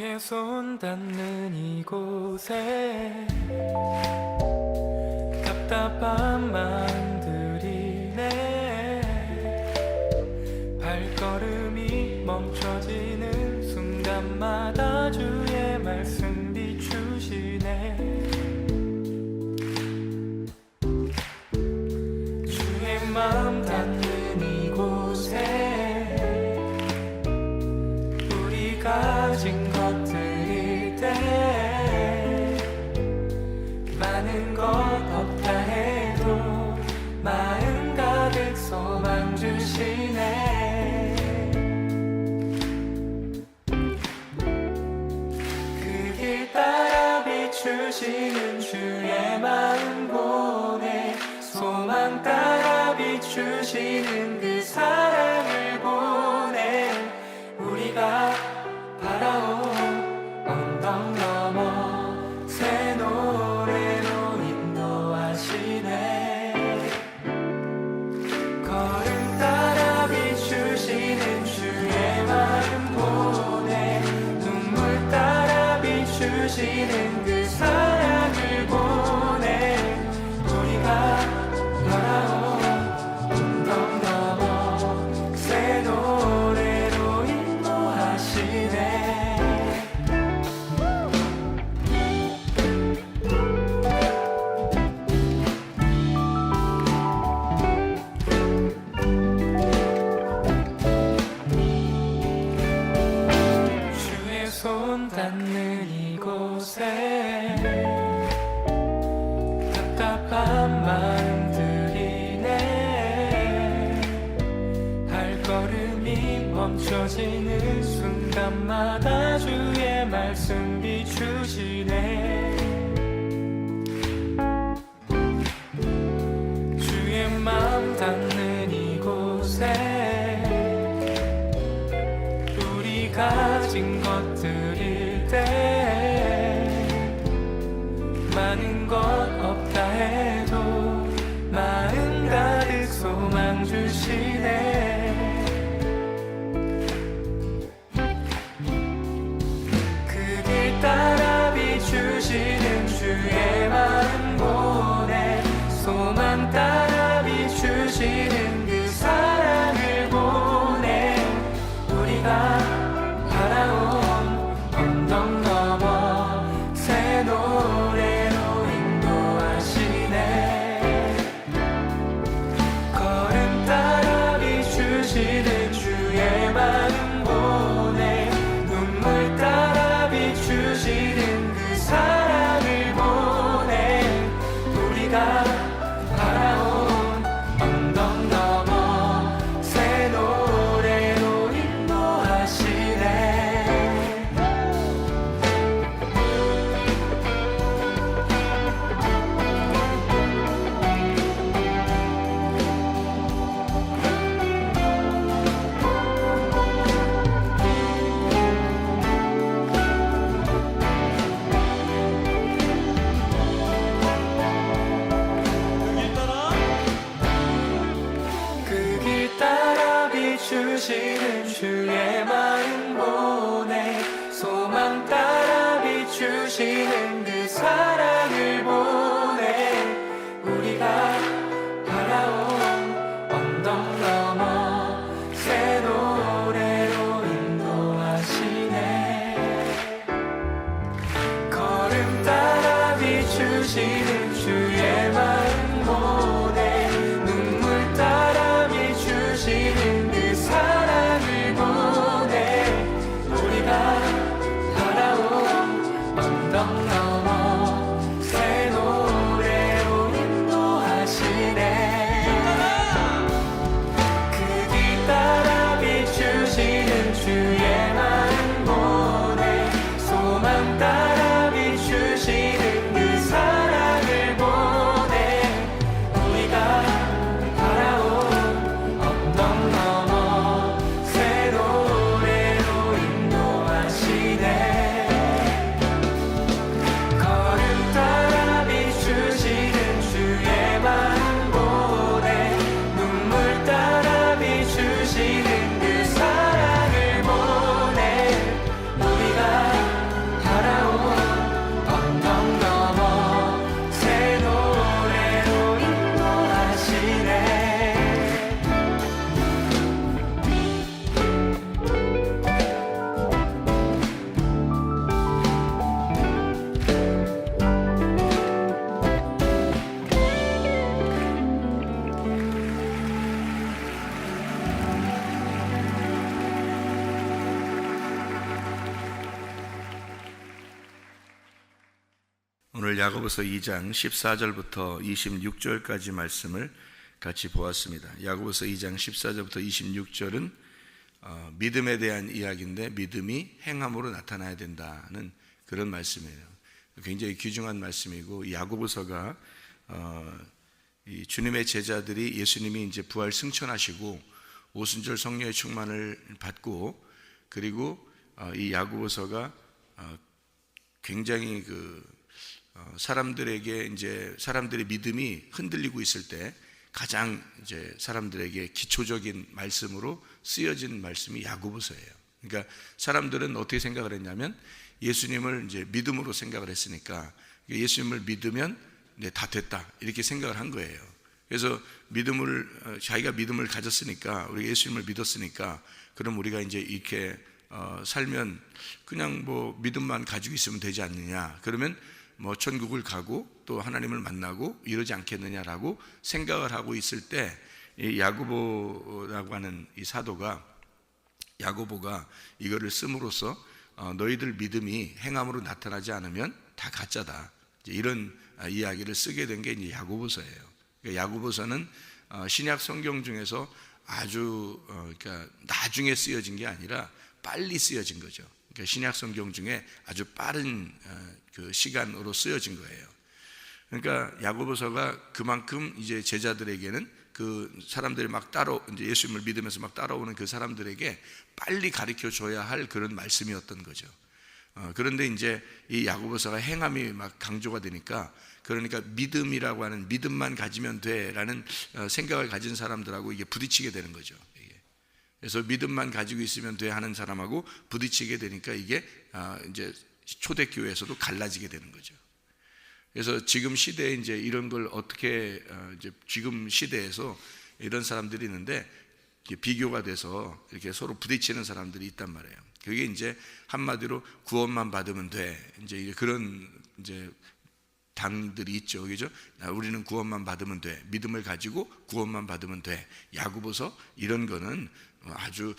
주의 손 닿는 이곳에 답답한 마음들이 내 발걸음이 멈춰지는 순간마다 주의 말씀 비추시네. 주의 마음 닿는 이곳에 우리 가진 것들일 때 많은 것 없다 해도 마음 가득 소망 주시네. 그 길 따라 비추시는 주의 마음 보내 소망 따라 비추시는 그 사랑을 보내. 우리가 바라온 언덕 넘어 새 노래로 인도하시네. 걸음 따라 비추시는 주의 마음 보내 눈물 따라 비추시는 그 사랑을 보내. 우리가 바라온 언덕 넘어 새 노래로 인도하시네. 주의 손 닿는 이곳에 답답한 마음들이 내 발걸음이 멈춰지는 순간마다 주의 말씀 비추시네. 주의 마음 닿는 이곳에 우리 가진 것들일 때 많은 것 없다 해도 마음 가득 소망 주시네. 그 길 따라 비추시는 주의 마음 보내 소망 따라 비추시는 그 사랑을 보내. 우리가 바라온 언덕 넘어 새 노래로 인도하시네. 걸음 따라 비추시는 주의 마음 보내 눈물 따라 비추시는 그 사랑을 보내. 우리가 바라온 언덕 넘어 새 노래로 인도하시네. 그 길 따라 비추시는 주의 마음 보내 소망 따라 비추시는 그 사랑을 보내. 우리가 바라온 언덕 넘어 새 노래로 인도하시네. 걸음 따라 비추시는 주의 마음 보내 눈물 따라 비추시는 그 사랑을 보내. 우리가 바라온 언덕 넘어 새 노래로 인도하시네. 그 길 따라 비추시는 주의 마음 보내 소망 따라 비추시는 그 사랑 오늘 야고보서 2장 14절부터 26절까지 말씀을 같이 보았습니다. 야고보서 2장 14절부터 26절은 믿음에 대한 이야기인데 믿음이 행함으로 나타나야 된다는 그런 말씀이에요. 굉장히 귀중한 말씀이고, 야고보서가 이 주님의 제자들이 예수님이 이제 부활 승천하시고 오순절 성령의 충만을 받고, 그리고 이 야고보서가 굉장히 사람들에게 이제 사람들의 믿음이 흔들리고 있을 때 가장 이제 사람들에게 기초적인 말씀으로 쓰여진 말씀이 야고보서예요. 그러니까 사람들은 어떻게 생각을 했냐면 예수님을 이제 믿음으로 생각을 했으니까 예수님을 믿으면 다 됐다 이렇게 생각을 한 거예요. 그래서 자기가 믿음을 가졌으니까, 우리가 예수님을 믿었으니까, 그럼 우리가 이제 이렇게 살면 그냥 뭐 믿음만 가지고 있으면 되지 않느냐, 그러면 뭐 천국을 가고 또 하나님을 만나고 이러지 않겠느냐라고 생각을 하고 있을 때, 이 야고보라고 하는 이 사도가, 야고보가 이거를 씀으로써 너희들 믿음이 행함으로 나타나지 않으면 다 가짜다, 이런 이야기를 쓰게 된 게 이제 야고보서예요. 그러니까 야고보서는 신약 성경 중에서 아주 그러니까 나중에 쓰여진 게 아니라 빨리 쓰여진 거죠. 그러니까 신약 성경 중에 아주 빠른 그 시간으로 쓰여진 거예요. 그러니까 야고보서가 그만큼 이제 제자들에게는, 그 사람들이 막 이제 예수님을 믿으면서 막 따라오는 그 사람들에게 빨리 가르쳐 줘야 할 그런 말씀이었던 거죠. 그런데 이제 이 야고보서가 행함이 막 강조가 되니까, 그러니까 믿음이라고 하는, 믿음만 가지면 돼라는 생각을 가진 사람들하고 이게 부딪히게 되는 거죠. 그래서 믿음만 가지고 있으면 돼 하는 사람하고 부딪히게 되니까 이게 이제 초대교회에서도 갈라지게 되는 거죠. 그래서 지금 시대에 이제 이런 걸 어떻게 이제 지금 시대에서 이런 사람들이 있는데 비교가 돼서 이렇게 서로 부딪히는 사람들이 있단 말이에요. 그게 이제 한마디로 구원만 받으면 돼, 이제 그런 이제 당들이 있죠, 그죠? 우리는 구원만 받으면 돼, 믿음을 가지고 구원만 받으면 돼. 야고보서 이런 거는 아주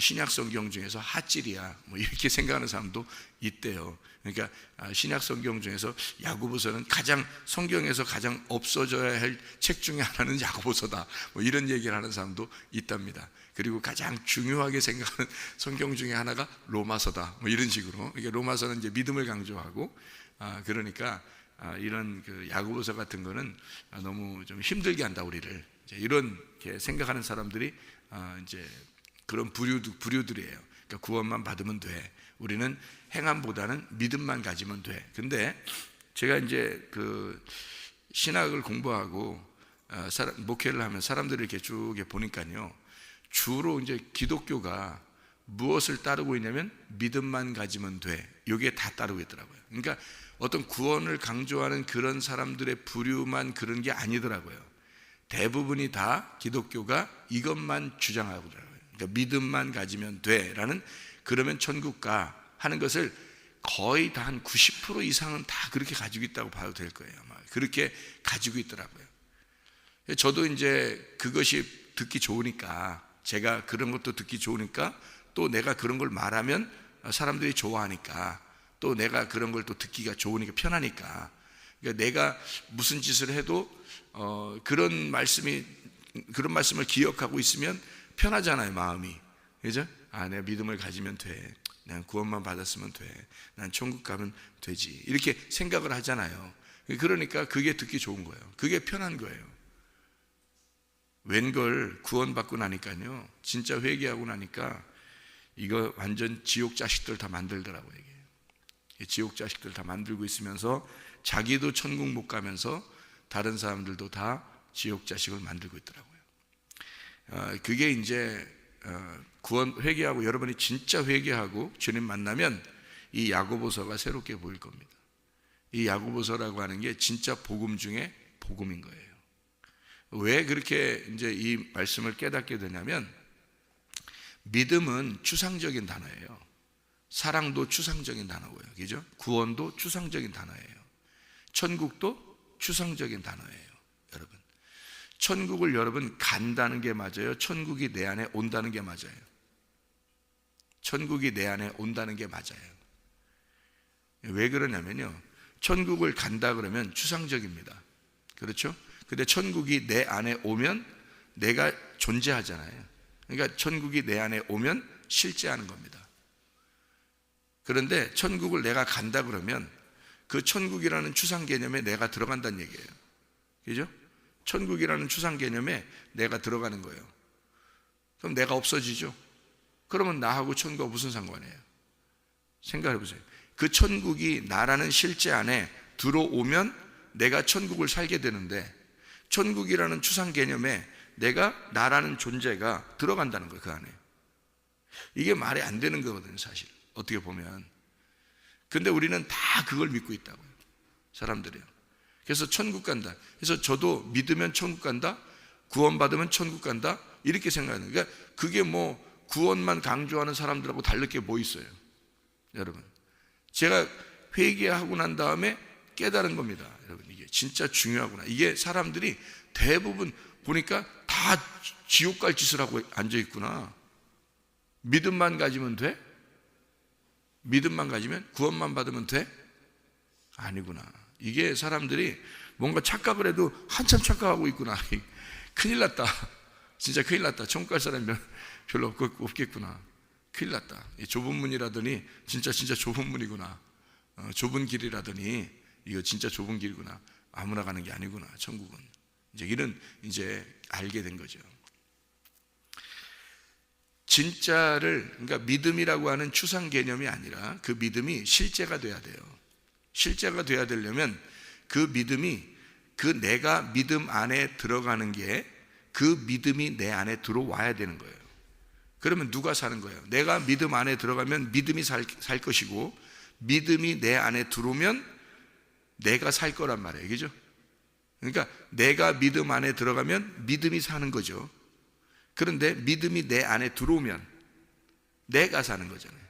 신약 성경 중에서 핫질이야, 뭐 이렇게 생각하는 사람도 있대요. 그러니까 신약 성경 중에서 야고보서는 성경에서 가장 없어져야 할 책 중에 하나는 야고보서다, 뭐 이런 얘기를 하는 사람도 있답니다. 그리고 가장 중요하게 생각하는 성경 중에 하나가 로마서다, 뭐 이런 식으로. 그러니까 로마서는 이제 믿음을 강조하고, 그러니까 이런 그 야고보서 같은 거는 너무 좀 힘들게 한다 우리를, 이렇게 생각하는 사람들이 이제 그런 부류들이에요. 그러니까 구원만 받으면 돼, 우리는 행함보다는 믿음만 가지면 돼. 근데 제가 이제 그 신학을 공부하고 목회를 하면 사람들을 이렇게 쭉 보니까요, 주로 이제 기독교가 무엇을 따르고 있냐면 믿음만 가지면 돼, 이게 다 따르고 있더라고요. 그러니까 어떤 구원을 강조하는 그런 사람들의 부류만 그런 게 아니더라고요. 대부분이 다 기독교가 이것만 주장하고 있더라고요. 그러니까 믿음만 가지면 돼라는, 그러면 천국 가 하는 것을 거의 다 한 90% 이상은 다 그렇게 가지고 있다고 봐도 될 거예요. 아마 그렇게 가지고 있더라고요. 저도 이제 그것이 듣기 좋으니까, 제가 그런 것도 듣기 좋으니까, 또 내가 그런 걸 말하면 사람들이 좋아하니까, 또 내가 그런 걸 또 듣기가 좋으니까, 편하니까, 그러니까 내가 무슨 짓을 해도 그런 말씀을 기억하고 있으면 편하잖아요, 마음이. 그죠? 내가 믿음을 가지면 돼, 난 구원만 받았으면 돼, 난 천국 가면 되지, 이렇게 생각을 하잖아요. 그러니까 그게 듣기 좋은 거예요. 그게 편한 거예요. 웬걸 구원받고 나니까요, 진짜 회개하고 나니까 이거 완전 지옥 자식들 다 만들더라고요. 이게 지옥 자식들 다 만들고 있으면서 자기도 천국 못 가면서 다른 사람들도 다 지옥 자식을 만들고 있더라고요. 그게 이제 구원 회개하고, 여러분이 진짜 회개하고 주님 만나면 이 야고보서가 새롭게 보일 겁니다. 이 야고보서라고 하는 게 진짜 복음 중에 복음인 거예요. 왜 그렇게 이제 이 말씀을 깨닫게 되냐면, 믿음은 추상적인 단어예요. 사랑도 추상적인 단어고요, 그죠? 구원도 추상적인 단어예요. 천국도 추상적인 단어예요. 여러분, 천국을 여러분 간다는 게 맞아요? 천국이 내 안에 온다는 게 맞아요? 천국이 내 안에 온다는 게 맞아요. 왜 그러냐면요, 천국을 간다 그러면 추상적입니다. 그렇죠? 근데 천국이 내 안에 오면 내가 존재하잖아요. 그러니까 천국이 내 안에 오면 실제하는 겁니다. 그런데 천국을 내가 간다 그러면 그 천국이라는 추상 개념에 내가 들어간다는 얘기예요. 그죠? 천국이라는 추상 개념에 내가 들어가는 거예요. 그럼 내가 없어지죠? 그러면 나하고 천국과 무슨 상관이에요? 생각해 보세요. 그 천국이 나라는 실제 안에 들어오면 내가 천국을 살게 되는데, 천국이라는 추상 개념에 내가 나라는 존재가 들어간다는 거예요. 그 안에. 이게 말이 안 되는 거거든요, 사실. 어떻게 보면. 근데 우리는 다 그걸 믿고 있다고요, 사람들이요. 그래서 천국 간다. 그래서 저도 믿으면 천국 간다, 구원받으면 천국 간다, 이렇게 생각하는 거예요. 그러니까 그게 뭐 구원만 강조하는 사람들하고 다를 게 뭐 있어요, 여러분. 제가 회개하고 난 다음에 깨달은 겁니다, 여러분. 이게 진짜 중요하구나. 이게 사람들이 대부분 보니까 다 지옥 갈 짓을 하고 앉아 있구나. 믿음만 가지면 돼? 믿음만 가지면, 구원만 받으면 돼? 아니구나. 이게 사람들이 뭔가 착각을 해도 한참 착각하고 있구나. 큰일 났다. 진짜 큰일 났다. 천국 갈 사람이 별로 없겠구나. 큰일 났다. 좁은 문이라더니 진짜 좁은 문이구나. 좁은 길이라더니 이거 진짜 좁은 길이구나. 아무나 가는 게 아니구나, 천국은. 이제 알게 된 거죠. 진짜를, 그러니까 믿음이라고 하는 추상 개념이 아니라 그 믿음이 실제가 돼야 돼요. 실제가 돼야 되려면 그 믿음이, 그 내가 믿음 안에 들어가는 게 그 믿음이 내 안에 들어와야 되는 거예요. 그러면 누가 사는 거예요? 내가 믿음 안에 들어가면 믿음이 살 것이고, 믿음이 내 안에 들어오면 내가 살 거란 말이에요. 그죠? 그러니까 내가 믿음 안에 들어가면 믿음이 사는 거죠. 그런데 믿음이 내 안에 들어오면 내가 사는 거잖아요.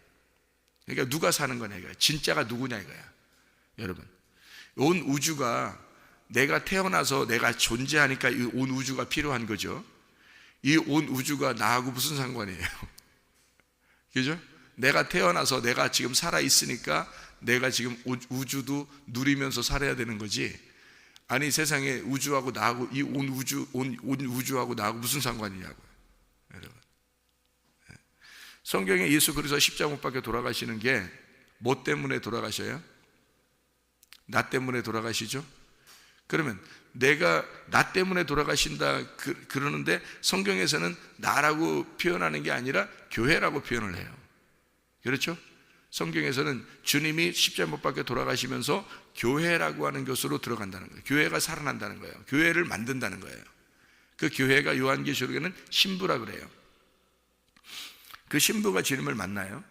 그러니까 누가 사는 거냐 이거야. 진짜가 누구냐 이거야, 여러분. 온 우주가, 내가 태어나서 내가 존재하니까 이 온 우주가 필요한 거죠. 이 온 우주가 나하고 무슨 상관이에요? 그죠? 내가 태어나서 내가 지금 살아있으니까 내가 지금 우주도 누리면서 살아야 되는 거지. 아니, 세상에 우주하고 나하고, 이 온 우주하고 나하고 무슨 상관이냐고, 여러분. 성경에 예수 그리스도 십자가 못 박혀 돌아가시는 게 뭐 때문에 돌아가셔요? 나 때문에 돌아가시죠? 그러면 내가 나 때문에 돌아가신다 그러는데, 성경에서는 나라고 표현하는 게 아니라 교회라고 표현을 해요. 그렇죠? 성경에서는 주님이 십자가 못 박혀 돌아가시면서 교회라고 하는 것으로 들어간다는 거예요. 교회가 살아난다는 거예요. 교회를 만든다는 거예요. 그 교회가 요한계시록에는 신부라 그래요. 그 신부가 주님을 만나요.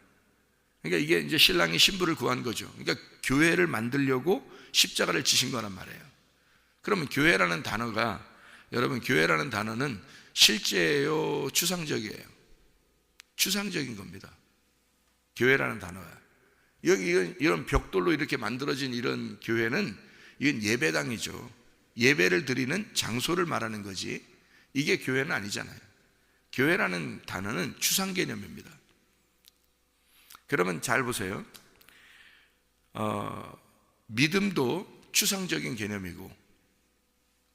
그러니까 이게 이제 신랑이 신부를 구한 거죠. 그러니까 교회를 만들려고 십자가를 지신 거란 말이에요. 그러면 교회라는 단어가, 여러분, 교회라는 단어는 실제예요, 추상적이에요? 추상적인 겁니다. 교회라는 단어가. 여기 이런 벽돌로 이렇게 만들어진 이런 교회는, 이건 예배당이죠. 예배를 드리는 장소를 말하는 거지, 이게 교회는 아니잖아요. 교회라는 단어는 추상 개념입니다. 그러면 잘 보세요. 믿음도 추상적인 개념이고,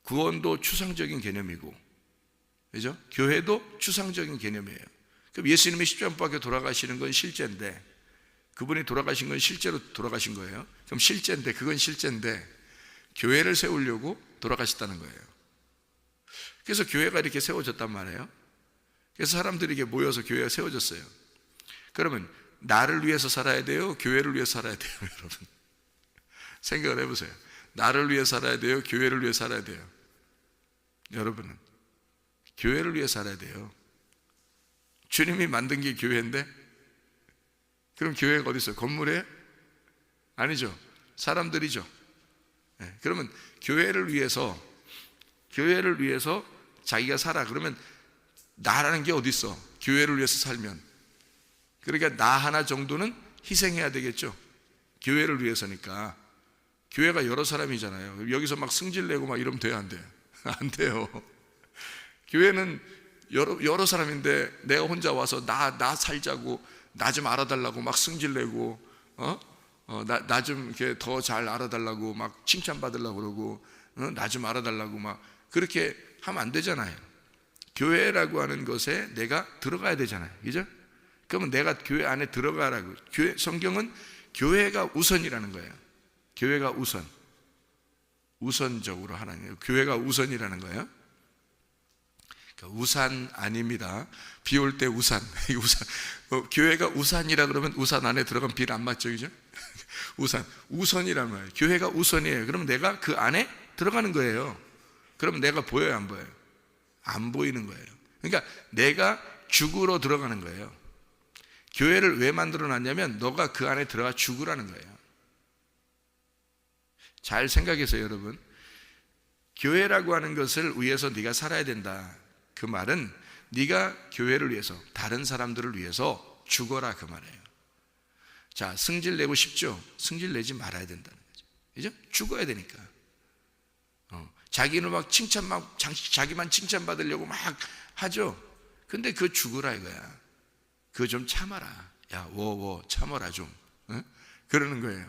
구원도 추상적인 개념이고, 그죠? 교회도 추상적인 개념이에요. 그럼 예수님이 십자가 못 박혀 돌아가시는 건 실제인데, 그분이 돌아가신 건 실제로 돌아가신 거예요. 그럼 실제인데, 그건 실제인데 교회를 세우려고 돌아가셨다는 거예요. 그래서 교회가 이렇게 세워졌단 말이에요. 그래서 사람들이 이렇게 모여서 교회가 세워졌어요. 그러면 나를 위해서 살아야 돼요, 교회를 위해서 살아야 돼요, 여러분? 생각을 해보세요. 나를 위해 살아야 돼요, 교회를 위해 살아야 돼요? 여러분은 교회를 위해 살아야 돼요. 주님이 만든 게 교회인데, 그럼 교회가 어디 있어요? 건물에? 아니죠. 사람들이죠. 네. 그러면 교회를 위해서 자기가 살아. 그러면 나라는 게 어디 있어? 교회를 위해서 살면. 그러니까 나 하나 정도는 희생해야 되겠죠. 교회를 위해서니까. 교회가 여러 사람이잖아요. 여기서 막 승질내고 막 이러면 돼요, 안 돼요? 안 돼요. 교회는 여러 사람인데 내가 혼자 와서 나 살자고, 나 좀 알아달라고 막 승질내고 나 좀 이렇게 더 잘 알아달라고 막 칭찬받으려고 그러고, 나 좀 알아달라고 막 그렇게 하면 안 되잖아요. 교회라고 하는 것에 내가 들어가야 되잖아요. 그죠? 그러면 내가 교회 안에 들어가라고. 성경은 교회가 우선이라는 거예요. 교회가 우선적으로 하라는 거예요. 교회가 우선이라는 거예요. 그러니까 우산 아닙니다. 비 올 때 우산. 교회가 우산이라 그러면 우산 안에 들어가면 비를 안 맞죠, 그죠? 우선이라는 거예요. 교회가 우선이에요. 그러면 내가 그 안에 들어가는 거예요. 그러면 내가 보여요, 안 보여요? 안 보이는 거예요. 그러니까 내가 죽으러 들어가는 거예요. 교회를 왜 만들어 놨냐면 너가 그 안에 들어가 죽으라는 거예요. 잘 생각해서 여러분, 교회라고 하는 것을 위해서 네가 살아야 된다. 그 말은 네가 교회를 위해서, 다른 사람들을 위해서 죽어라, 그 말이에요. 자, 승질 내고 싶죠? 승질 내지 말아야 된다는 거죠. 그죠? 죽어야 되니까. 자기는 막 자기만 칭찬받으려고 막 하죠. 근데 그거 죽으라 이거야. 그거 좀 참아라. 야, 참아라 좀. 그러는 거예요.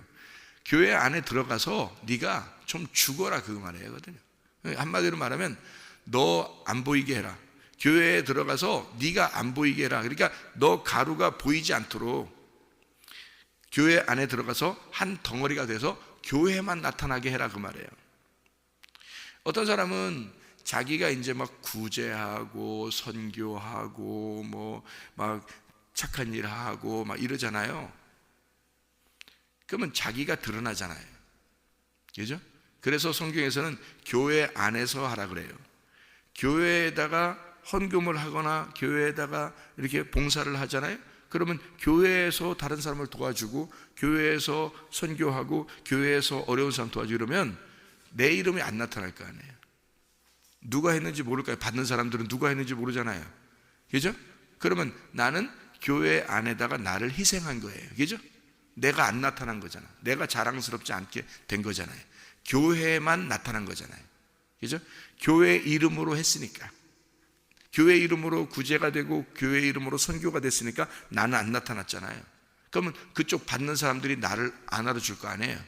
교회 안에 들어가서 네가 좀 죽어라, 그 말이거든요. 한마디로 말하면 너 안 보이게 해라. 교회에 들어가서 네가 안 보이게 해라. 그러니까 너 가루가 보이지 않도록 교회 안에 들어가서 한 덩어리가 돼서 교회만 나타나게 해라, 그 말이에요. 어떤 사람은 자기가 이제 막 구제하고 선교하고 뭐 막 착한 일 하고 막 이러잖아요. 그러면 자기가 드러나잖아요. 그죠? 그래서 성경에서는 교회 안에서 하라 그래요. 교회에다가 헌금을 하거나 교회에다가 이렇게 봉사를 하잖아요. 그러면 교회에서 다른 사람을 도와주고 교회에서 선교하고 교회에서 어려운 사람 도와주고 이러면 내 이름이 안 나타날 거 아니에요. 누가 했는지 모를까요? 받는 사람들은 누가 했는지 모르잖아요. 그죠? 그러면 나는 교회 안에다가 나를 희생한 거예요. 그죠? 내가 안 나타난 거잖아. 내가 자랑스럽지 않게 된 거잖아요. 교회만 나타난 거잖아요. 그죠? 교회 이름으로 했으니까. 교회 이름으로 구제가 되고 교회 이름으로 선교가 됐으니까 나는 안 나타났잖아요. 그러면 그쪽 받는 사람들이 나를 안 알아줄 거 아니에요.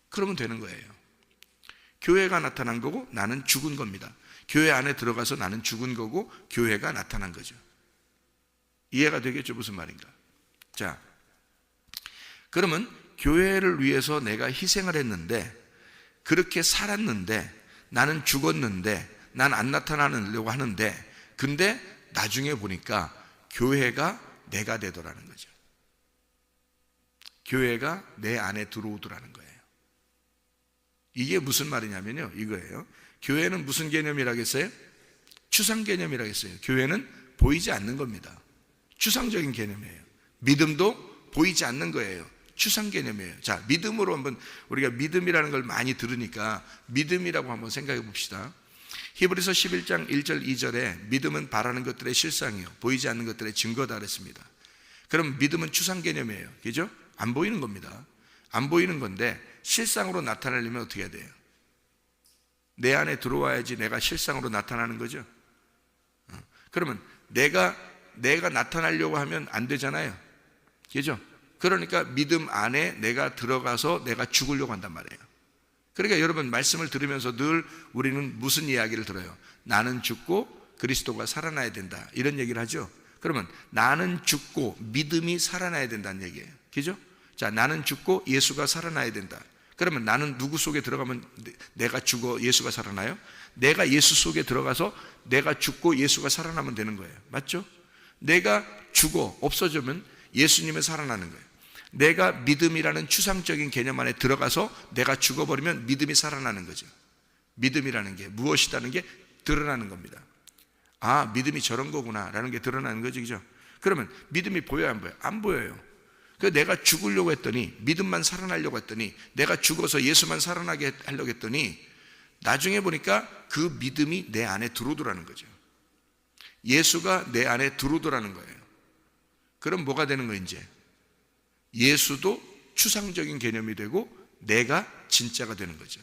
그러면 되는 거예요. 교회가 나타난 거고 나는 죽은 겁니다. 교회 안에 들어가서 나는 죽은 거고 교회가 나타난 거죠. 이해가 되겠죠? 무슨 말인가? 자, 그러면 교회를 위해서 내가 희생을 했는데, 그렇게 살았는데, 나는 죽었는데, 난 안 나타나려고 하는데, 근데 나중에 보니까 교회가 내가 되더라는 거죠. 교회가 내 안에 들어오더라는 거예요. 이게 무슨 말이냐면요, 이거예요. 교회는 무슨 개념이라겠어요? 추상 개념이라겠어요. 교회는 보이지 않는 겁니다. 추상적인 개념이에요. 믿음도 보이지 않는 거예요. 추상 개념이에요. 자, 믿음으로 한번, 우리가 믿음이라는 걸 많이 들으니까 믿음이라고 한번 생각해 봅시다. 히브리서 11장 1절 2절에 믿음은 바라는 것들의 실상이요 보이지 않는 것들의 증거다 그랬습니다. 그럼 믿음은 추상 개념이에요. 그죠? 안 보이는 겁니다. 안 보이는 건데 실상으로 나타나려면 어떻게 해야 돼요? 내 안에 들어와야지 내가 실상으로 나타나는 거죠. 그러면 내가 나타나려고 하면 안 되잖아요. 그죠? 그러니까 믿음 안에 내가 들어가서 내가 죽으려고 한단 말이에요. 그러니까 여러분, 말씀을 들으면서 늘 우리는 무슨 이야기를 들어요? 나는 죽고 그리스도가 살아나야 된다, 이런 얘기를 하죠. 그러면 나는 죽고 믿음이 살아나야 된다는 얘기예요. 그죠? 자, 나는 죽고 예수가 살아나야 된다. 그러면 나는 누구 속에 들어가면 내가 죽어 예수가 살아나요? 내가 예수 속에 들어가서 내가 죽고 예수가 살아나면 되는 거예요. 맞죠? 내가 죽어 없어지면 예수님은 살아나는 거예요. 내가 믿음이라는 추상적인 개념 안에 들어가서 내가 죽어버리면 믿음이 살아나는 거죠. 믿음이라는 게 무엇이다는 게 드러나는 겁니다. 아, 믿음이 저런 거구나 라는 게 드러나는 거죠. 그죠? 그러면 믿음이 보여요, 안 보여요? 안 보여요. 그래서 내가 죽으려고 했더니, 믿음만 살아나려고 했더니, 내가 죽어서 예수만 살아나게 하려고 했더니 나중에 보니까 그 믿음이 내 안에 들어오더라는 거죠. 예수가 내 안에 들어오더라는 거예요. 그럼 뭐가 되는 거예요? 이제 예수도 추상적인 개념이 되고 내가 진짜가 되는 거죠.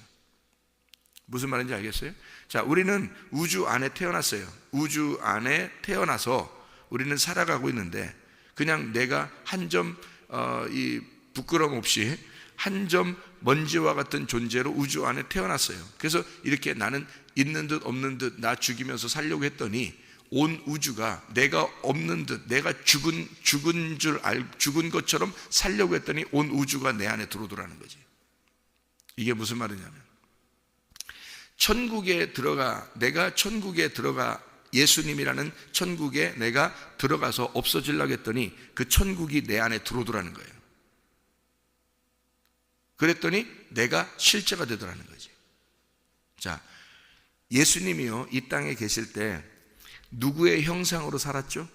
무슨 말인지 알겠어요? 자, 우리는 우주 안에 태어났어요. 우주 안에 태어나서 우리는 살아가고 있는데, 그냥 내가 한 점 부끄럼 없이 한 점 먼지와 같은 존재로 우주 안에 태어났어요. 그래서 이렇게 나는 있는 듯 없는 듯 나 죽이면서 살려고 했더니 온 우주가 내가 없는 듯, 내가 죽은 것처럼 살려고 했더니 온 우주가 내 안에 들어오더라는 거지. 이게 무슨 말이냐면, 내가 천국에 들어가, 예수님이라는 천국에 내가 들어가서 없어지려고 했더니 그 천국이 내 안에 들어오더라는 거예요. 그랬더니 내가 실제가 되더라는 거지. 자, 예수님이요, 이 땅에 계실 때 누구의 형상으로 살았죠?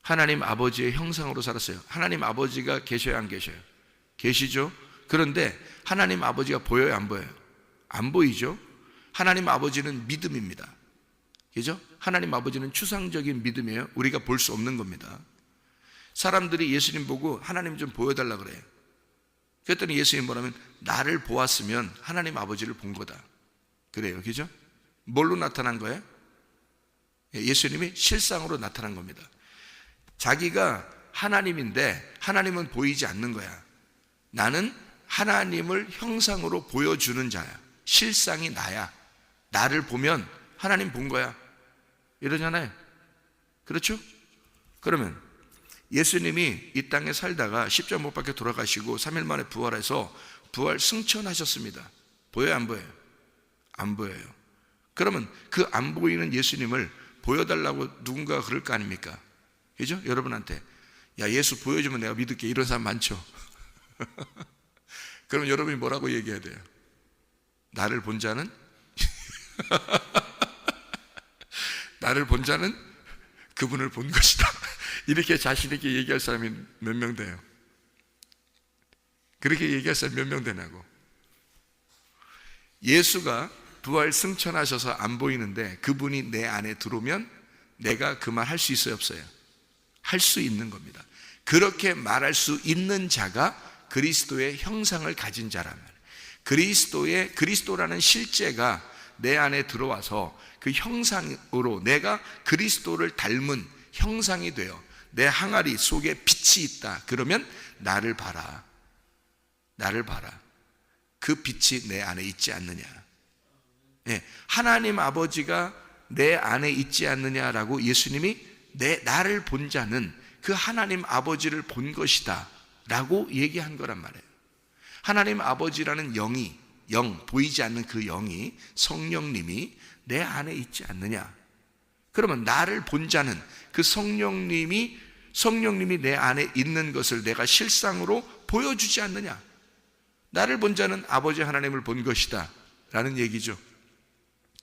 하나님 아버지의 형상으로 살았어요. 하나님 아버지가 계셔요, 안 계셔요? 계시죠? 그런데 하나님 아버지가 보여요, 안 보여요? 안 보이죠? 하나님 아버지는 믿음입니다. 그죠? 하나님 아버지는 추상적인 믿음이에요. 우리가 볼 수 없는 겁니다. 사람들이 예수님 보고 하나님 좀 보여달라 그래요. 그랬더니 예수님 뭐라면, 나를 보았으면 하나님 아버지를 본 거다 그래요. 그죠? 뭘로 나타난 거예요? 예수님이 실상으로 나타난 겁니다. 자기가 하나님인데 하나님은 보이지 않는 거야. 나는 하나님을 형상으로 보여주는 자야. 실상이 나야. 나를 보면 하나님 본 거야. 이러잖아요. 그렇죠? 그러면 예수님이 이 땅에 살다가 십자가 못 박혀 돌아가시고 3일 만에 부활해서 부활 승천하셨습니다. 보여요, 안 보여요? 안 보여요. 그러면 그 안 보이는 예수님을 보여달라고 누군가가 그럴 거 아닙니까? 그죠? 여러분한테, 야, 예수 보여주면 내가 믿을게, 이런 사람 많죠? 그럼 여러분이 뭐라고 얘기해야 돼요? 나를 본 자는 나를 본 자는 그분을 본 것이다. 이렇게 자신에게 얘기할 사람이 몇 명 돼요? 그렇게 얘기할 사람이 몇 명 되냐고. 예수가 부활 승천하셔서 안 보이는데 그분이 내 안에 들어오면 내가 그 말 할 수 있어요, 없어요? 할 수 있는 겁니다. 그렇게 말할 수 있는 자가 그리스도의 형상을 가진 자라면, 그리스도라는 실제가 내 안에 들어와서 그 형상으로 내가 그리스도를 닮은 형상이 되어 내 항아리 속에 빛이 있다. 그러면 나를 봐라. 나를 봐라. 그 빛이 내 안에 있지 않느냐. 예, 하나님 아버지가 내 안에 있지 않느냐라고 예수님이 나를 본 자는 그 하나님 아버지를 본 것이다 라고 얘기한 거란 말이에요. 하나님 아버지라는 영, 보이지 않는 그 영이, 성령님이 내 안에 있지 않느냐. 그러면 나를 본 자는 그 성령님이 내 안에 있는 것을 내가 실상으로 보여주지 않느냐. 나를 본 자는 아버지 하나님을 본 것이다 라는 얘기죠.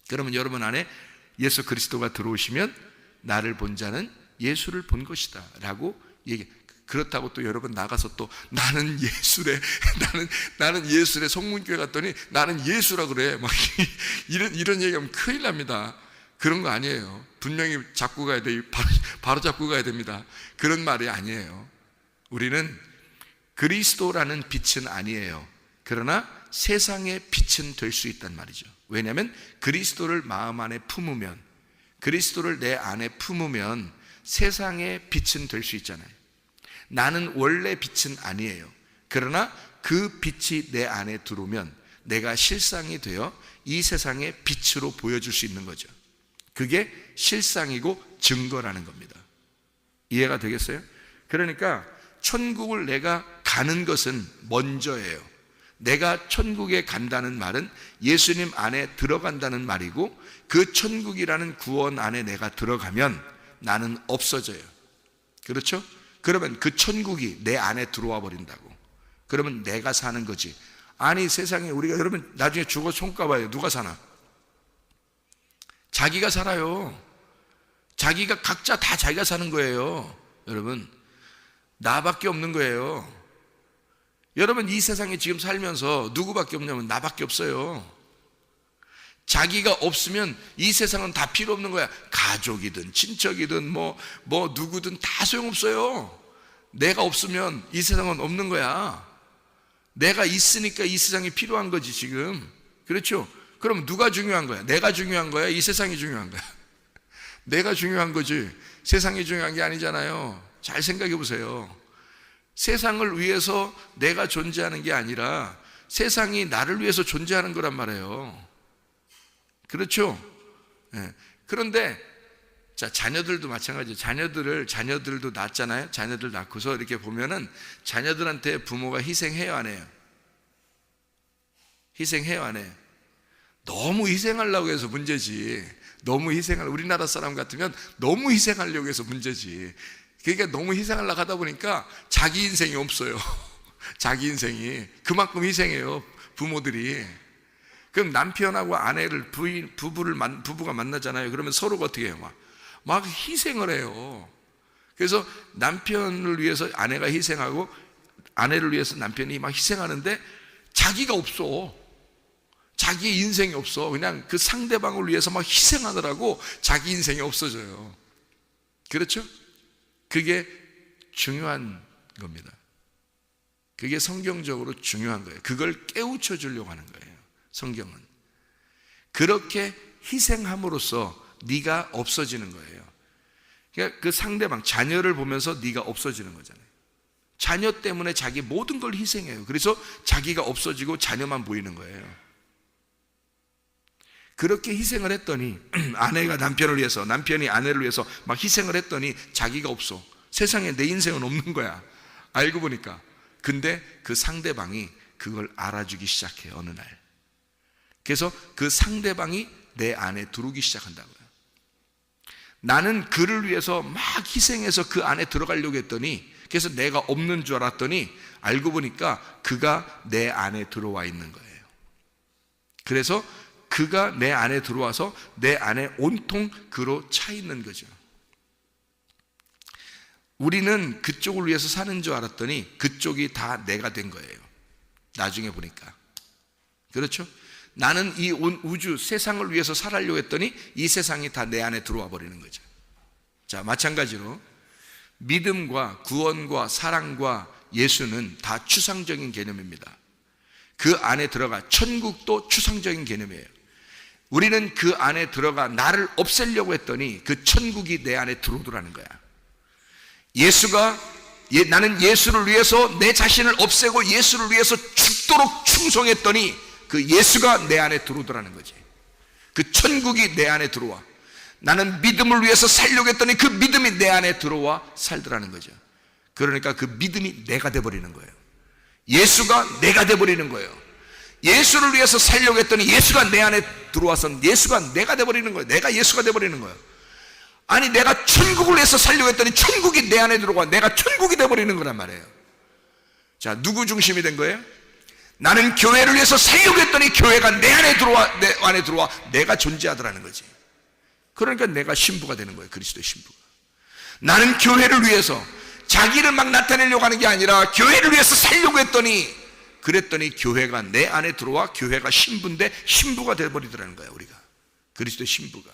그러면 여러분 안에 예수 그리스도가 들어오시면 나를 본 자는 예수를 본 것이다 라고 얘기. 그렇다고 또 여러분 나가서 또 나는 예수래 성문교회 갔더니 나는 예수라 그래 막 이런 얘기하면 큰일 납니다. 그런 거 아니에요. 분명히 잡고 가야 돼. 바로 잡고 가야 됩니다. 그런 말이 아니에요. 우리는 그리스도라는 빛은 아니에요. 그러나 세상의 빛은 될 수 있단 말이죠. 왜냐하면 그리스도를 마음 안에 품으면, 그리스도를 내 안에 품으면 세상의 빛은 될 수 있잖아요. 나는 원래 빛은 아니에요. 그러나 그 빛이 내 안에 들어오면 내가 실상이 되어 이 세상의 빛으로 보여줄 수 있는 거죠. 그게 실상이고 증거라는 겁니다. 이해가 되겠어요? 그러니까 천국을 내가 가는 것은 먼저예요. 내가 천국에 간다는 말은 예수님 안에 들어간다는 말이고, 그 천국이라는 구원 안에 내가 들어가면 나는 없어져요. 그렇죠? 그러면 그 천국이 내 안에 들어와 버린다고. 그러면 내가 사는 거지. 아니 세상에 우리가 여러분 나중에 죽어 손가봐요. 누가 사나? 자기가 살아요. 자기가 각자 다 자기가 사는 거예요. 여러분 나밖에 없는 거예요. 여러분 이 세상에 지금 살면서 누구밖에 없냐면 나밖에 없어요. 자기가 없으면 이 세상은 다 필요 없는 거야. 가족이든 친척이든 뭐 누구든 다 소용없어요. 내가 없으면 이 세상은 없는 거야. 내가 있으니까 이 세상이 필요한 거지 지금. 그렇죠? 그럼 누가 중요한 거야? 내가 중요한 거야? 이 세상이 중요한 거야? 내가 중요한 거지 세상이 중요한 게 아니잖아요. 잘 생각해 보세요. 세상을 위해서 내가 존재하는 게 아니라 세상이 나를 위해서 존재하는 거란 말이에요. 그렇죠? 예. 그런데 자, 자녀들도 마찬가지예요. 자녀들도 낳잖아요. 자녀들 낳고서 이렇게 보면은 자녀들한테 부모가 희생해요, 안 해요? 희생해요, 안 해요? 너무 희생하려고 해서 문제지. 우리나라 사람 같으면 너무 희생하려고 해서 문제지. 그러니까 너무 희생하려고 하다 보니까 자기 인생이 없어요. 자기 인생이. 그만큼 희생해요, 부모들이. 그럼 남편하고 아내를, 부부가 만나잖아요. 그러면 서로가 어떻게 해요? 막 희생을 해요. 그래서 남편을 위해서 아내가 희생하고 아내를 위해서 남편이 막 희생하는데 자기가 없어. 자기의 인생이 없어. 그냥 그 상대방을 위해서 막 희생하느라고 자기 인생이 없어져요. 그렇죠? 그게 중요한 겁니다. 그게 성경적으로 중요한 거예요. 그걸 깨우쳐 주려고 하는 거예요. 성경은 그렇게 희생함으로써 네가 없어지는 거예요. 그러니까 그 상대방, 자녀를 보면서 네가 없어지는 거잖아요. 자녀 때문에 자기 모든 걸 희생해요. 그래서 자기가 없어지고 자녀만 보이는 거예요. 그렇게 희생을 했더니 아내가 남편을 위해서, 남편이 아내를 위해서 막 희생을 했더니 자기가 없어. 세상에 내 인생은 없는 거야. 알고 보니까. 근데 그 상대방이 그걸 알아주기 시작해요, 어느 날. 그래서 그 상대방이 내 안에 들어오기 시작한다고요. 나는 그를 위해서 막 희생해서 그 안에 들어가려고 했더니, 그래서 내가 없는 줄 알았더니 알고 보니까 그가 내 안에 들어와 있는 거예요. 그래서 그가 내 안에 들어와서 내 안에 온통 그로 차 있는 거죠. 우리는 그쪽을 위해서 사는 줄 알았더니 그쪽이 다 내가 된 거예요. 나중에 보니까. 그렇죠? 나는 이 온 우주 세상을 위해서 살아려고 했더니 이 세상이 다 내 안에 들어와 버리는 거죠. 자, 마찬가지로 믿음과 구원과 사랑과 예수는 다 추상적인 개념입니다. 그 안에 들어가 천국도 추상적인 개념이에요. 우리는 그 안에 들어가 나를 없애려고 했더니 그 천국이 내 안에 들어오더라는 거야. 나는 예수를 위해서 내 자신을 없애고 예수를 위해서 죽도록 충성했더니 그 예수가 내 안에 들어오더라는 거지. 그 천국이 내 안에 들어와. 나는 믿음을 위해서 살려고 했더니 그 믿음이 내 안에 들어와 살더라는 거죠. 그러니까 그 믿음이 내가 돼버리는 거예요. 예수가 내가 돼버리는 거예요. 예수를 위해서 살려고 했더니 예수가 내 안에 들어와서 예수가 내가 돼버리는 거예요. 내가 예수가 돼버리는 거예요. 아니, 내가 천국을 위해서 살려고 했더니 천국이 내 안에 들어와 내가 천국이 돼버리는 거란 말이에요. 자, 누구 중심이 된 거예요? 나는 교회를 위해서 살려고 했더니 교회가 내 안에 들어와 내가 존재하더라는 거지. 그러니까 내가 신부가 되는 거예요. 그리스도의 신부가. 나는 교회를 위해서 자기를 막 나타내려고 하는 게 아니라 교회를 위해서 살려고 했더니 그랬더니 교회가 내 안에 들어와 교회가 신부인데 신부가 되어버리더라는 거예요. 우리가 그리스도의 신부가.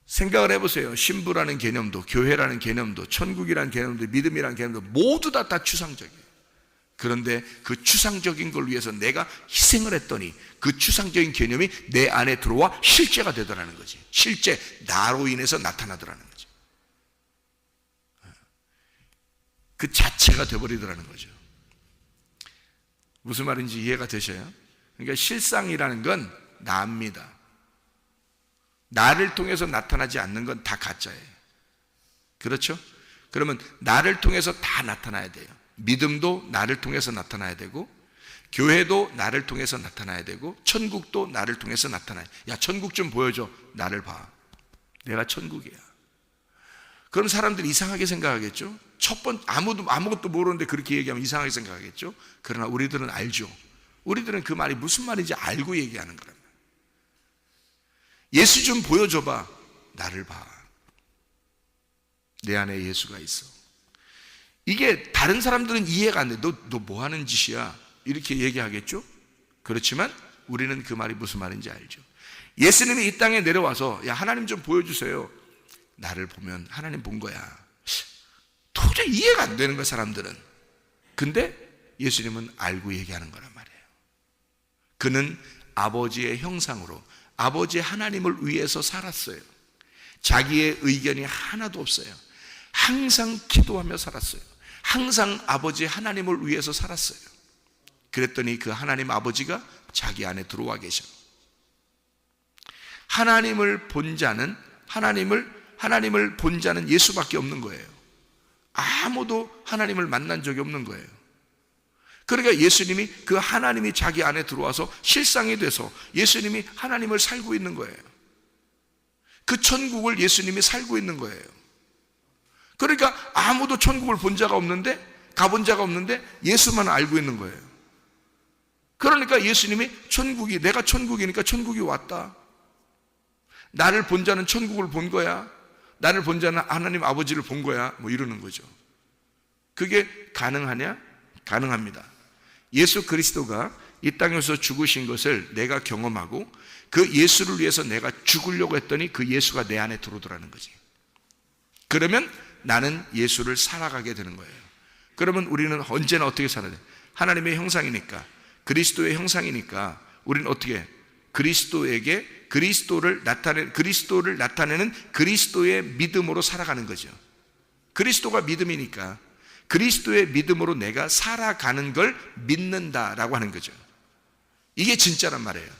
생각을 해보세요. 신부라는 개념도 교회라는 개념도 천국이라는 개념도 믿음이라는 개념도 모두 다 추상적이에요. 그런데 그 추상적인 걸 위해서 내가 희생을 했더니 그 추상적인 개념이 내 안에 들어와 실제가 되더라는 거지. 실제 나로 인해서 나타나더라는 거죠. 그 자체가 되어버리더라는 거죠. 무슨 말인지 이해가 되셔요? 그러니까 실상이라는 건 나입니다. 나를 통해서 나타나지 않는 건 다 가짜예요. 그렇죠? 그러면 나를 통해서 다 나타나야 돼요. 믿음도 나를 통해서 나타나야 되고 교회도 나를 통해서 나타나야 되고 천국도 나를 통해서 나타나야 돼. 야, 천국 좀 보여줘. 나를 봐. 내가 천국이야. 그럼 사람들이 이상하게 생각하겠죠? 아무것도 모르는데 그렇게 얘기하면 이상하게 생각하겠죠? 그러나 우리들은 알죠. 우리들은 그 말이 무슨 말인지 알고 얘기하는 거란 말이에요. 예수 좀 보여줘봐. 나를 봐. 내 안에 예수가 있어. 이게 다른 사람들은 이해가 안 돼. 너 뭐 하는 짓이야? 이렇게 얘기하겠죠? 그렇지만 우리는 그 말이 무슨 말인지 알죠. 예수님이 이 땅에 내려와서 야, 하나님 좀 보여주세요. 나를 보면 하나님 본 거야. 도저히 이해가 안 되는 거야, 사람들은. 근데 예수님은 알고 얘기하는 거란 말이에요. 그는 아버지의 형상으로 아버지 하나님을 위해서 살았어요. 자기의 의견이 하나도 없어요. 항상 기도하며 살았어요. 항상 아버지 하나님을 위해서 살았어요. 그랬더니 그 하나님 아버지가 자기 안에 들어와 계셔. 하나님을 본 자는 하나님을 본 자는 예수밖에 없는 거예요. 아무도 하나님을 만난 적이 없는 거예요. 그러니까 예수님이 그 하나님이 자기 안에 들어와서 실상이 돼서 예수님이 하나님을 살고 있는 거예요. 그 천국을 예수님이 살고 있는 거예요. 그러니까 아무도 천국을 본 자가 없는데, 가본 자가 없는데 예수만 알고 있는 거예요. 그러니까 예수님이 내가 천국이니까 천국이 왔다. 나를 본 자는 천국을 본 거야. 나를 본 자는 하나님 아버지를 본 거야. 뭐 이러는 거죠. 그게 가능하냐? 가능합니다. 예수 그리스도가 이 땅에서 죽으신 것을 내가 경험하고 그 예수를 위해서 내가 죽으려고 했더니 그 예수가 내 안에 들어오더라는 거지. 그러면 나는 예수를 살아가게 되는 거예요. 그러면 우리는 언제나 어떻게 살아야 돼? 하나님의 형상이니까, 그리스도의 형상이니까 우리는 어떻게 그리스도를 나타내는 그리스도의 믿음으로 살아가는 거죠. 그리스도가 믿음이니까 그리스도의 믿음으로 내가 살아가는 걸 믿는다라고 하는 거죠. 이게 진짜란 말이에요.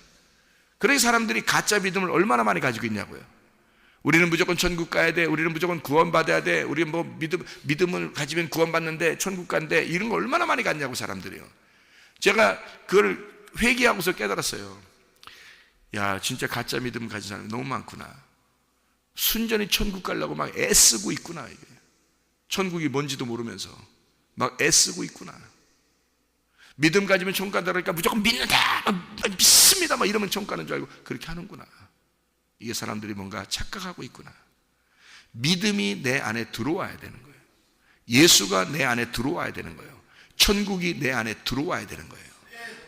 그래서 사람들이 가짜 믿음을 얼마나 많이 가지고 있냐고요. 우리는 무조건 천국 가야 돼. 우리는 무조건 구원받아야 돼. 우리는 뭐 믿음을 가지면 구원받는데 천국 간대. 이런 거 얼마나 많이 갖냐고 사람들이요. 제가 그걸 회개하고서 깨달았어요. 야, 진짜 가짜 믿음 가진 사람이 너무 많구나. 순전히 천국 가려고 막 애쓰고 있구나. 이게 천국이 뭔지도 모르면서 막 애쓰고 있구나. 믿음 가지면 천국 간다 그러니까 무조건 믿는다, 믿습니다 막 이러면 천국 가는 줄 알고 그렇게 하는구나. 이게 사람들이 뭔가 착각하고 있구나. 믿음이 내 안에 들어와야 되는 거예요. 예수가 내 안에 들어와야 되는 거예요. 천국이 내 안에 들어와야 되는 거예요.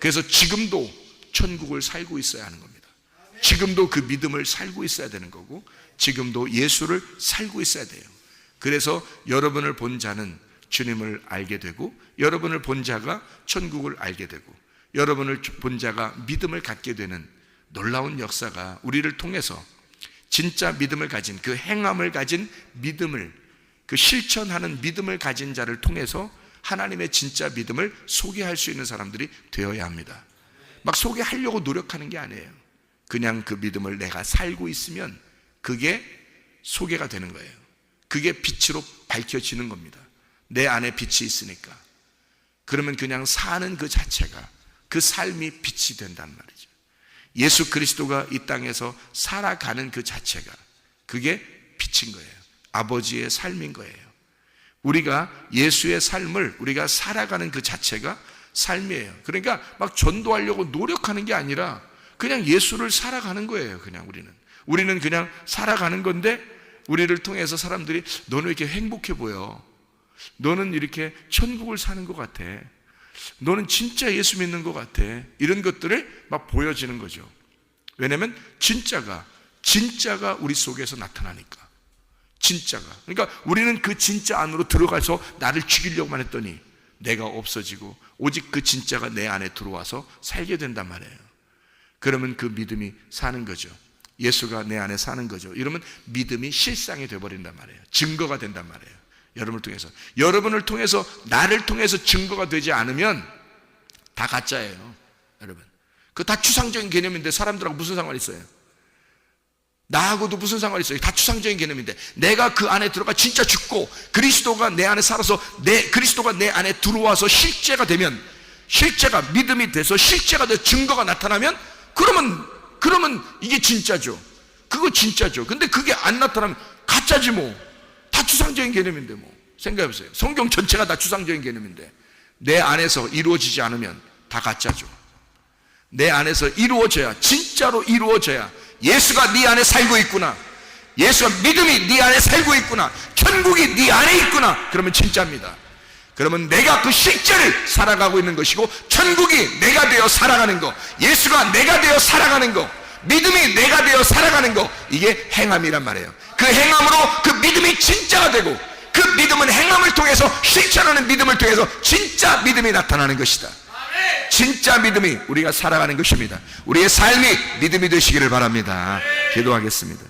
그래서 지금도 천국을 살고 있어야 하는 겁니다. 지금도 그 믿음을 살고 있어야 되는 거고, 지금도 예수를 살고 있어야 돼요. 그래서 여러분을 본 자는 주님을 알게 되고, 여러분을 본 자가 천국을 알게 되고, 여러분을 본 자가 믿음을 갖게 되는 놀라운 역사가 우리를 통해서 진짜 믿음을 가진, 그 행함을 가진 믿음을, 그 실천하는 믿음을 가진 자를 통해서 하나님의 진짜 믿음을 소개할 수 있는 사람들이 되어야 합니다. 막 소개하려고 노력하는 게 아니에요. 그냥 그 믿음을 내가 살고 있으면 그게 소개가 되는 거예요. 그게 빛으로 밝혀지는 겁니다. 내 안에 빛이 있으니까. 그러면 그냥 사는 그 자체가, 그 삶이 빛이 된단 말이죠. 예수 그리스도가 이 땅에서 살아가는 그 자체가, 그게 빛인 거예요. 아버지의 삶인 거예요. 우리가 예수의 삶을 우리가 살아가는 그 자체가 삶이에요. 그러니까 막 전도하려고 노력하는 게 아니라 그냥 예수를 살아가는 거예요. 그냥 우리는 그냥 살아가는 건데, 우리를 통해서 사람들이 너는 이렇게 행복해 보여, 너는 이렇게 천국을 사는 것 같아, 너는 진짜 예수 믿는 것 같아, 이런 것들을 막 보여지는 거죠. 왜냐하면 진짜가 우리 속에서 나타나니까. 진짜가. 그러니까 우리는 그 진짜 안으로 들어가서 나를 죽이려고만 했더니 내가 없어지고 오직 그 진짜가 내 안에 들어와서 살게 된단 말이에요. 그러면 그 믿음이 사는 거죠. 예수가 내 안에 사는 거죠. 이러면 믿음이 실상이 되어버린단 말이에요. 증거가 된단 말이에요. 여러분을 통해서 나를 통해서 증거가 되지 않으면 다 가짜예요. 여러분, 그거 다 추상적인 개념인데 사람들하고 무슨 상관이 있어요? 나하고도 무슨 상관이 있어요? 다 추상적인 개념인데, 내가 그 안에 들어가 진짜 죽고 그리스도가 내 안에 살아서 그리스도가 내 안에 들어와서 실제가 되면, 실제가 믿음이 돼서 실제가 돼 증거가 나타나면, 그러면 이게 진짜죠. 그거 진짜죠. 근데 그게 안 나타나면 가짜지 뭐. 다 추상적인 개념인데 뭐. 생각해보세요. 성경 전체가 다 추상적인 개념인데 내 안에서 이루어지지 않으면 다 가짜죠. 내 안에서 이루어져야, 진짜로 이루어져야 예수가 네 안에 살고 있구나, 예수가 믿음이 네 안에 살고 있구나, 천국이 네 안에 있구나, 그러면 진짜입니다. 그러면 내가 그 실제를 살아가고 있는 것이고, 천국이 내가 되어 살아가는 거, 예수가 내가 되어 살아가는 거, 믿음이 내가 되어 살아가는 거, 이게 행함이란 말이에요. 그 행함으로 그 믿음이 진짜가 되고, 그 믿음은 행함을 통해서, 실천하는 믿음을 통해서 진짜 믿음이 나타나는 것이다. 진짜 믿음이 우리가 살아가는 것입니다. 우리의 삶이 믿음이 되시기를 바랍니다. 기도하겠습니다.